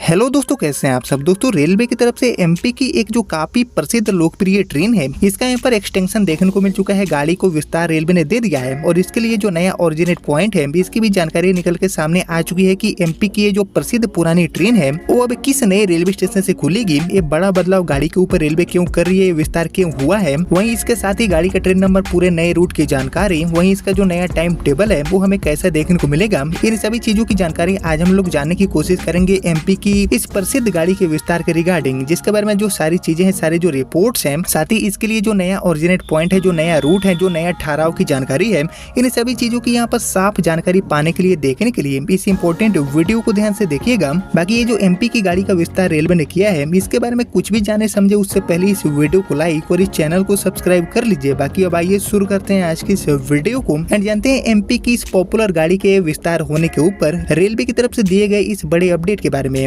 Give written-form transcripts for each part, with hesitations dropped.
Hello दोस्तों, कैसे हैं आप सब। दोस्तों, रेलवे की तरफ से एमपी की एक जो काफी प्रसिद्ध लोकप्रिय ट्रेन है, इसका यहाँ पर एक्सटेंशन देखने को मिल चुका है। गाड़ी को विस्तार रेलवे ने दे दिया है और इसके लिए जो नया ओरिजिनेट पॉइंट है, इसकी भी जानकारी निकल के सामने आ चुकी है कि एमपी की ये जो प्रसिद्ध पुरानी ट्रेन है वो अब किस नए रेलवे स्टेशन से खुलेगी। ये बड़ा बदलाव गाड़ी के ऊपर रेलवे क्यों कर रही है, विस्तार क्यों हुआ है, वहीं इसके साथ ही गाड़ी का ट्रेन नंबर, पूरे नए रूट की जानकारी, वहीं इसका जो नया टाइम टेबल है वो हमें कैसा देखने को मिलेगा, इन सभी चीजों की जानकारी आज हम लोग जानने की कोशिश करेंगे एमपी की इस प्रसिद्ध गाड़ी के विस्तार के रिगार्डिंग, जिसके बारे में जो सारी चीजें हैं, सारे जो रिपोर्ट्स हैं, साथ ही इसके लिए जो नया ओरिजिनेट पॉइंट है, जो नया रूट है, जो नया ठहराव की जानकारी है, इन सभी चीजों की यहाँ पर साफ जानकारी पाने के लिए, देखने के लिए इस इम्पोर्टेंट वीडियो को ध्यान से देखिएगा। बाकी ये जो एमपी की गाड़ी का विस्तार रेलवे ने किया है, इसके बारे में कुछ भी जाने समझे उससे पहले इस वीडियो को लाइक और इस चैनल को सब्सक्राइब कर लीजिए। बाकी अब आइए शुरू करते हैं आज की इस वीडियो को एंड जानते हैं एमपी की इस पॉपुलर गाड़ी के विस्तार होने के ऊपर रेलवे की तरफ से दिए गए इस बड़े अपडेट के बारे में।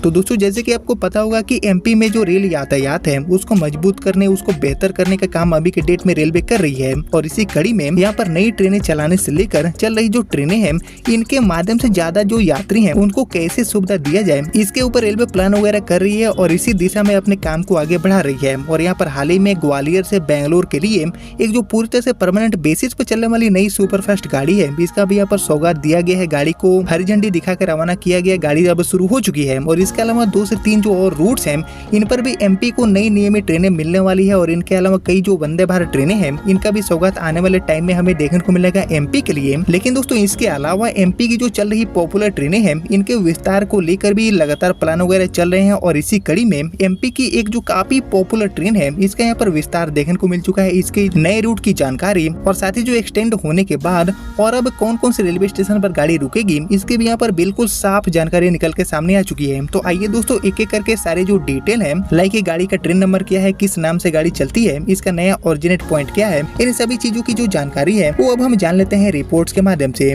तो दोस्तों, जैसे कि आपको पता होगा कि एमपी में जो रेल यातायात है उसको मजबूत करने, उसको बेहतर करने का काम अभी के डेट में रेलवे कर रही है और इसी कड़ी में यहाँ पर नई ट्रेनें चलाने से लेकर चल रही जो ट्रेनें हैं, इनके माध्यम से ज्यादा जो यात्री हैं उनको कैसे सुविधा दिया जाए, इसके ऊपर रेलवे प्लान वगैरह कर रही है और इसी दिशा में अपने काम को आगे बढ़ा रही है। और यहाँ पर हाल ही में ग्वालियर से बेंगलोर के लिए एक जो पूरी तरह से परमानेंट बेसिस पर चलने वाली नई सुपरफास्ट गाड़ी है, इसका भी यहाँ पर सौगात दिया गया है। गाड़ी को हरी झंडी दिखाकर रवाना किया गया। गाड़ी अब शुरू हो चुकी है और इसके अलावा 2 से 3 जो और रूट्स हैं, इन पर भी एमपी को नई नियमित ट्रेनें मिलने वाली है और इनके अलावा कई जो वंदे भारत ट्रेनें हैं, इनका भी सौगात आने वाले टाइम में हमें देखने को मिलेगा एमपी के लिए। लेकिन दोस्तों, इसके अलावा एमपी की जो चल रही पॉपुलर ट्रेनें हैं, इनके विस्तार को लेकर भी लगातार प्लान वगैरह चल रहे हैं और इसी कड़ी में एमपी की एक जो काफी पॉपुलर ट्रेन है, इसका यहाँ पर विस्तार देखने को मिल चुका है। इसके नए रूट की जानकारी और साथ ही जो एक्सटेंड होने के बाद और अब कौन कौन से रेलवे स्टेशन पर गाड़ी रुकेगी, इसके भी यहाँ पर बिल्कुल साफ जानकारी निकल के सामने आ चुकी है। तो आइए दोस्तों, एक एक करके सारे जो डिटेल है, लाइक ये गाड़ी का ट्रेन नंबर क्या है, किस नाम से गाड़ी चलती है, इसका नया ओरिजिनेट पॉइंट क्या है, इन सभी चीजों की जो जानकारी है वो अब हम जान लेते हैं रिपोर्ट्स के माध्यम से।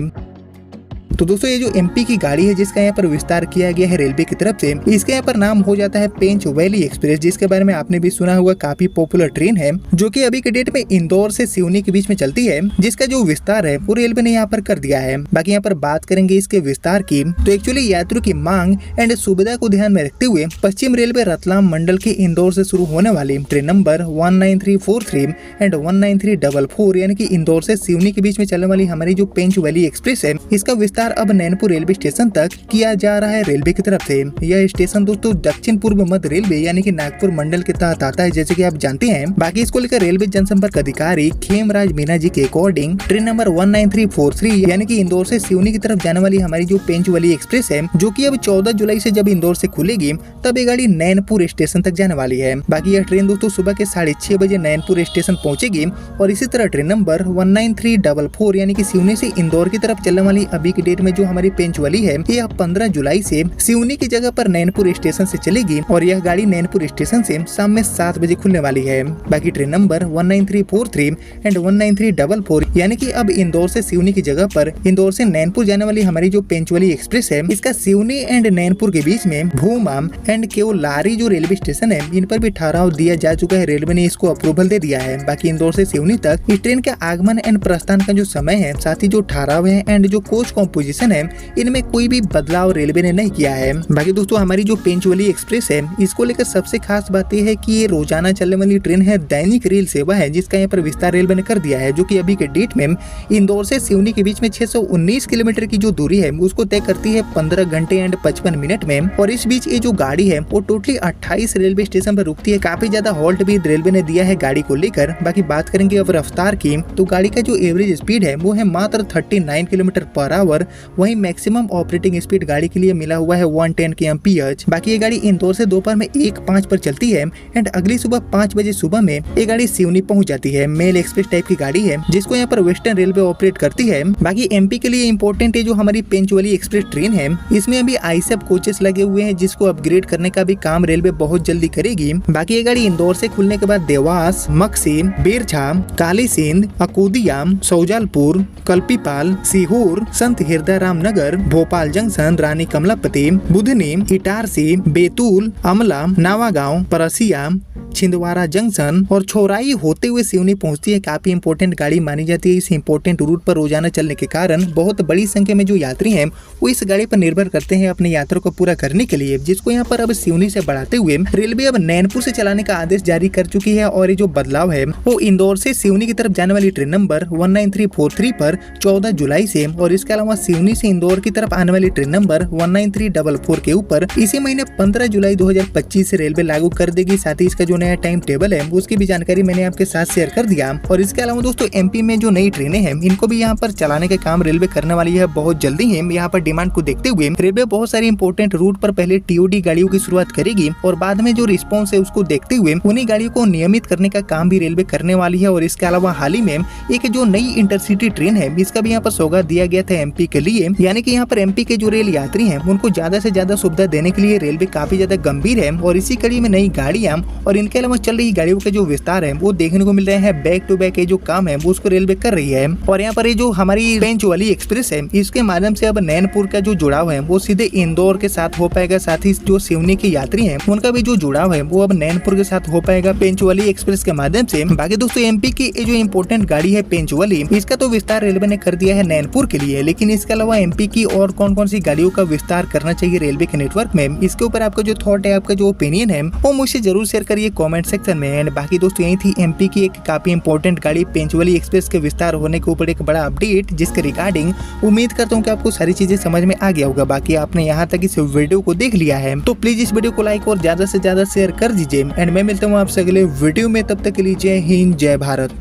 तो दोस्तों, ये जो एमपी की गाड़ी है जिसका यहाँ पर विस्तार किया गया है रेलवे की तरफ से, इसके यहाँ पर नाम हो जाता है पेंच वैली एक्सप्रेस, जिसके बारे में आपने भी सुना होगा। काफी पॉपुलर ट्रेन है जो कि अभी के डेट में इंदौर से सिवनी के बीच में चलती है, जिसका जो विस्तार है वो रेलवे ने यहाँ पर कर दिया है। बाकी यहाँ पर बात करेंगे इसके विस्तार की, तो एक्चुअली यात्रियों की मांग एंड सुविधा को ध्यान में रखते हुए पश्चिम रेलवे रतलाम मंडल के इंदौर से शुरू होने वाली ट्रेन नंबर 19343 एंड 19344 यानी कि इंदौर से सिवनी के बीच में चलने वाली हमारी जो पेंच वैली एक्सप्रेस है, इसका विस्तार अब नैनपुर रेलवे स्टेशन तक किया जा रहा है रेलवे की तरफ से। यह स्टेशन दोस्तों दक्षिण पूर्व मध्य रेलवे यानी कि नागपुर मंडल के तहत आता है, जैसे कि आप जानते हैं। बाकी इसको लेकर रेलवे जनसंपर्क अधिकारी खेमराज मीना जी के अकॉर्डिंग ट्रेन नंबर 19343 यानी कि इंदौर से सिवनी की तरफ जाने वाली हमारी जो पेंच वाली एक्सप्रेस है, जो कि अब 14 जुलाई से जब इंदौर से खुलेगी तब ये गाड़ी नैनपुर स्टेशन तक जाने वाली है। बाकी यह ट्रेन दोस्तों सुबह के 6:30 बजे नैनपुर स्टेशन पहुंचेगी और इसी तरह ट्रेन नंबर 19344 यानी कि सिवनी से इंदौर की तरफ चलने वाली अभी की डेट में जो हमारी पेंच वाली है, यह 15 जुलाई से सिवनी की जगह पर नैनपुर स्टेशन से चलेगी और यह गाड़ी नैनपुर स्टेशन से शाम में 7 बजे खुलने वाली है। बाकी ट्रेन नंबर 19343 एंड 19344 यानी कि अब इंदौर से सिवनी की जगह पर इंदौर से नैनपुर जाने वाली हमारी जो पेंच वाली एक्सप्रेस है, इसका सिवनी एंड नैनपुर के बीच में भूमा एंड केवलारी जो रेलवे स्टेशन है, इन पर भी ठहराव दिया जा चुका है। रेलवे ने इसको अप्रूवल दे दिया है। बाकी इंदौर से सिवनी तक इस ट्रेन के आगमन एंड प्रस्थान का जो समय है, साथ ही जो ठहराव है एंड जो कोच कॉम्पोजिशन है, इनमें कोई भी बदलाव रेलवे ने नहीं किया है। बाकी दोस्तों, हमारी जो पेंच वाली एक्सप्रेस है, इसको लेकर सबसे खास बात यह है कि ये रोजाना चलने वाली ट्रेन है, दैनिक रेल सेवा है, जिसका यहाँ पर विस्तार रेलवे ने कर दिया है, जो कि अभी के डेट में इंदौर से सिवनी के बीच में 619 किलोमीटर की जो दूरी है उसको तय करती है 15 घंटे एंड 55 मिनट में। और इस बीच ये जो गाड़ी है वो टोटली 28 रेलवे स्टेशन पर रुकती है। काफी ज्यादा हॉल्ट भी रेलवे ने दिया है गाड़ी को लेकर। बाकी बात करेंगे अब रफ्तार की, तो गाड़ी का जो एवरेज स्पीड है वो है मात्र 39 किलोमीटर पर आवर। वही मैक्सिमम ऑपरेटिंग स्पीड गाड़ी के लिए मिला हुआ है 110 kmph। बाकी ये गाड़ी इंदौर से दोपहर में 1:05 पर चलती है एंड अगली सुबह 5 बजे सुबह में ये गाड़ी सिवनी पहुंच जाती है। मेल एक्सप्रेस टाइप की गाड़ी है जिसको यहाँ पर वेस्टर्न रेलवे ऑपरेट करती है। बाकी एमपी के लिए इम्पोर्टेंट है जो हमारी पेंच वाली एक्सप्रेस ट्रेन है, इसमें अभी आईसेप कोचेस लगे हुए हैं, जिसको अपग्रेड करने का भी काम रेलवे बहुत जल्दी करेगी। बाकी ये गाड़ी इंदौर से खुलने के बाद देवास, मक्सी, बिरछा, काली सिंध, अकूदिया, सौजालपुर, कल्पीपाल, सीहोर, संत हरदा रामनगर, भोपाल जंक्शन, रानी कमलापति, बुधनी, इटारसी, बैतूल, अमला, नावागांव, परसिया, छिंदवाड़ा जंक्शन और छोराई होते हुए सिवनी पहुंचती है। काफी इंपोर्टेंट गाड़ी मानी जाती है। इस इंपोर्टेंट रूट पर रोजाना चलने के कारण बहुत बड़ी संख्या में जो यात्री हैं वो इस गाड़ी पर निर्भर करते हैं अपनी यात्रा को पूरा करने के लिए, जिसको यहाँ पर अब सिवनी से बढ़ाते हुए रेलवे अब नैनपुर से चलाने का आदेश जारी कर चुकी है। और ये जो बदलाव है वो इंदौर से सिवनी की तरफ जाने वाली ट्रेन नंबर 19343 पर 14 जुलाई से और इसके अलावा सिवनी से इंदौर की तरफ आने वाली ट्रेन नंबर 19344 के ऊपर इसी महीने 15 जुलाई 2025 से रेलवे लागू कर देगी। साथ ही इसका जो नया टाइम टेबल है उसकी भी जानकारी मैंने आपके साथ शेयर कर दिया। और इसके अलावा दोस्तों एमपी में जो नई ट्रेनें हैं इनको भी यहाँ पर चलाने के काम रेलवे करने वाली है बहुत जल्दी ही। यहाँ पर डिमांड को देखते हुए रेलवे बहुत सारी इंपोर्टेंट रूट पर पहले टीओडी गाड़ियों की शुरुआत करेगी और बाद में जो रिस्पॉन्स है उसको देखते हुए उन्हीं गाड़ियों को नियमित करने का काम भी रेलवे करने वाली है। और इसके अलावा हाल ही में एक जो नई इंटरसिटी ट्रेन है इसका भी यहाँ पर सौगात दिया गया था एमपी के लिए, यानी कि यहाँ पर एमपी के जो रेल यात्री हैं उनको ज्यादा से ज्यादा सुविधा देने के लिए रेलवे काफी ज्यादा गंभीर है। और इसी कड़ी में नई गाड़ियां और इनके अलावा चल रही गाड़ियों के जो विस्तार है वो देखने को मिल रहे हैं। बैक टू बैक ये जो काम है वो उसको रेलवे कर रही है। और यहाँ पर ये जो हमारी पेंच वाली एक्सप्रेस है इसके माध्यम से अब नैनपुर का जो जुड़ाव है वो सीधे इंदौर के साथ हो पाएगा। साथ ही जो सिवनी के यात्री हैं उनका भी जो जुड़ाव है वो अब नैनपुर के साथ हो पाएगा पेंच वाली एक्सप्रेस के माध्यम से। बाकी दोस्तों एमपी की ये जो इम्पोर्टेंट गाड़ी है पेंच वाली इसका तो विस्तार रेलवे ने कर दिया है नैनपुर के लिए, लेकिन इसके अलावा एमपी की और कौन कौन सी गाड़ियों का विस्तार करना चाहिए रेलवे के नेटवर्क में, इसके ऊपर आपका जो थॉट है, आपका जो ओपिनियन है वो मुझसे जरूर शेयर करिए कमेंट सेक्शन में। एंड बाकी दोस्तों यही थी एमपी की एक काफी इंपॉर्टेंट गाड़ी पेंचवली एक्सप्रेस के विस्तार होने के ऊपर एक बड़ा अपडेट, जिसके रिगार्डिंग उम्मीद करता हूँ कि आपको सारी चीजें समझ में आ गया होगा। बाकी आपने यहाँ तक इस वीडियो को देख लिया है तो प्लीज इस वीडियो को लाइक और ज्यादा से ज्यादा शेयर कर दीजिए। एंड मैं मिलता हूँ आपसे अगले वीडियो में, तब तक के लिए जय हिंद जय भारत।